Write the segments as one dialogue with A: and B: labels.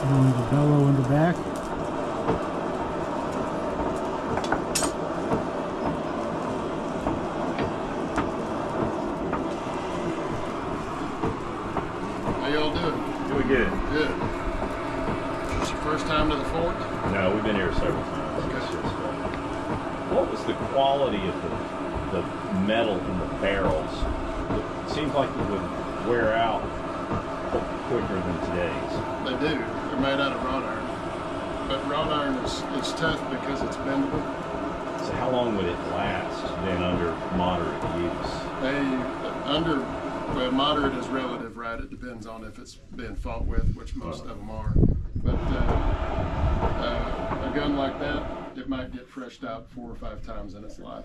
A: And the bellow in the back.
B: How y'all doing?
C: Doing good.
B: Good. Is this your first time to the fort?
C: No, we've been here several times.
B: Okay.
C: It's just, what was the quality of the metal in the barrels? It seems like it would wear out quicker than today's.
B: They do. They're made out of wrought iron. But wrought iron is tough because it's bendable.
C: So how long would it last then under moderate use?
B: Well, moderate is relative, right? It depends on if it's been fought with, which most of them are. But a gun like that, it might get freshed out 4 or 5 times in its life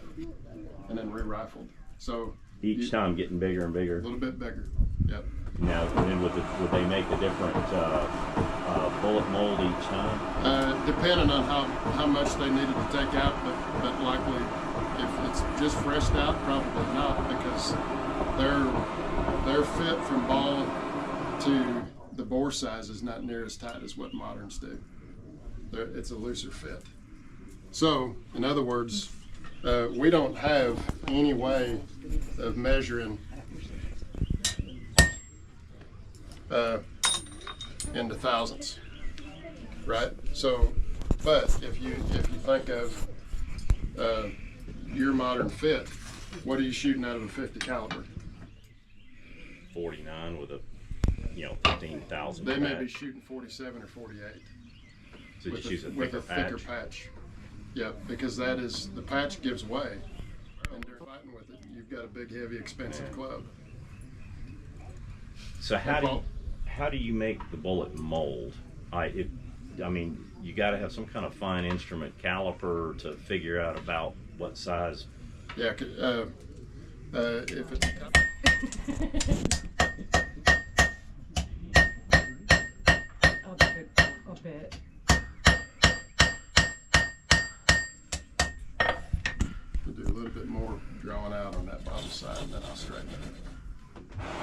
B: and then re-rifled. So
C: Each time getting bigger and bigger.
B: A little bit bigger, yep.
C: Now, and then would they make a different bullet mold each time?
B: Depending on how much they needed to take out, but likely if it's just freshed out, probably not, because their fit from ball to the bore size is not near as tight as what moderns do. It's a looser fit. So, in other words, we don't have any way of measuring into thousandths, right? So, but if you think of your modern fit, what are you shooting out of a 50 caliber?
C: 49 with a 15,000.
B: They may be shooting 47 or 48.
C: So just use a
B: with a thicker
C: patch.
B: patch. Yeah, because the patch gives way, and during fighting with it, you've got a big, heavy, expensive club.
C: So how do you make the bullet mold? I mean, you got to have some kind of fine instrument caliper to figure out about what size.
B: Yeah, if it's
D: a bit.
B: We'll do a little bit more drawing out on that bottom side, and then I'll straighten it.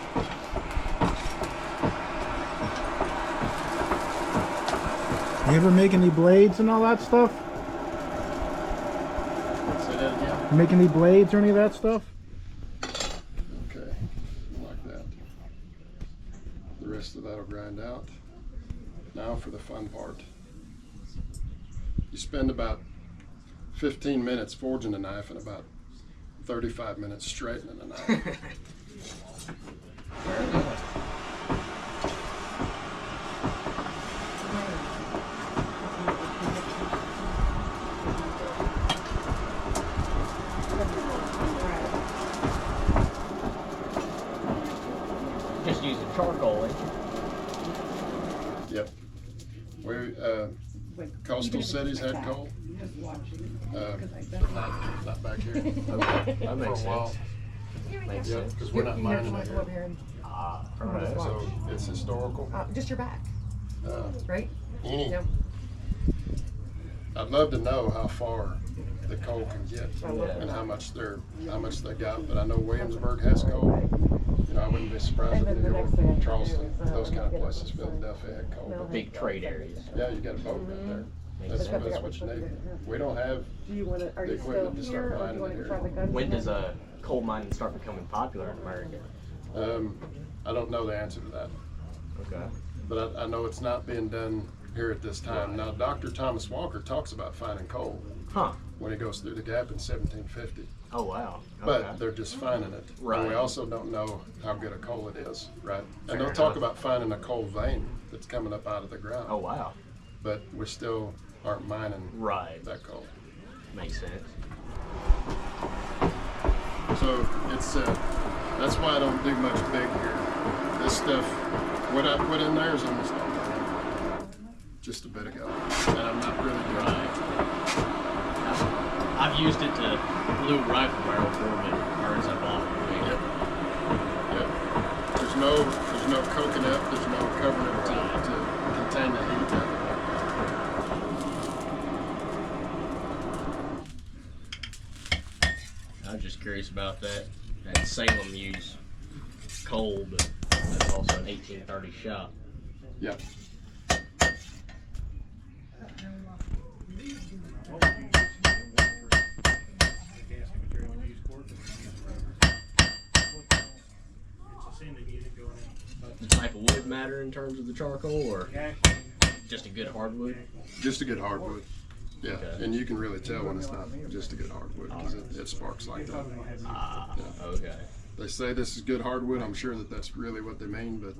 A: You ever make any blades and all that stuff?
B: Say that again.
A: You make any blades or any of that stuff?
B: Okay, like that. The rest of that'll grind out. Now for the fun part. You spend about 15 minutes forging a knife and about 35 minutes straightening a knife.
E: Just using charcoal, eh?
B: Yep. Coastal cities had coal. Not back here.
E: Okay, that makes
B: For a while.
E: sense. Makes
B: Yep,
E: sense.
B: because we're not mining it here.
E: Ah, alright.
B: So it's historical.
D: Just your back,
B: Uh,
D: right?
B: any,
D: Yep.
B: I'd love to know how far the coal can get
E: Yeah.
B: and how much they got, but I know Williamsburg has coal. I wouldn't be surprised if New York, Charleston, those kind of places, Philadelphia had coal. But
E: Big trade areas.
B: yeah, you got a boat right there.
E: Makes
B: That's
E: sense.
B: what you need. We don't have
D: Do you want to, are
B: the
D: you still
B: equipment to start
D: here, or do
B: mining
D: you want
B: it
D: to
B: here.
D: try the guns?
E: When does
D: again?
E: coal mining start becoming popular in America?
B: I don't know the answer to that,
E: Okay.
B: but I know it's not being done here at this time. Now, Dr. Thomas Walker talks about finding coal
E: Huh.
B: when he goes through the gap in 1750.
E: Oh wow.
B: But
E: Okay.
B: they're just finding it.
E: Right.
B: And we also don't know how good a coal it is, right? And
E: Fair
B: they'll talk
E: enough.
B: about finding a coal vein that's coming up out of the ground.
E: Oh wow.
B: But we still aren't mining
E: Right.
B: that coal.
E: Makes sense.
B: So it's that's why I don't do much big here. This stuff, what I put in there is almost all done just a bit ago, and I'm not really doing it.
E: I've used it to glue rifle barrel for me. Burns up on it.
B: Yep. Yep. There's no coconut. There's no covering to contain the heat of it.
E: I was just curious about that. That Salem used coal, but that's also an 1830 shot.
B: Yep.
E: matter in terms of the charcoal, or just a good hardwood?
B: Just a good hardwood. Yeah,
E: Okay.
B: and you can really tell when it's not just a good hardwood because it sparks like that.
E: Okay.
B: They say this is good hardwood. I'm sure that that's really what they mean, but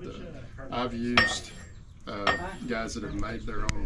B: I've used guys that have made their own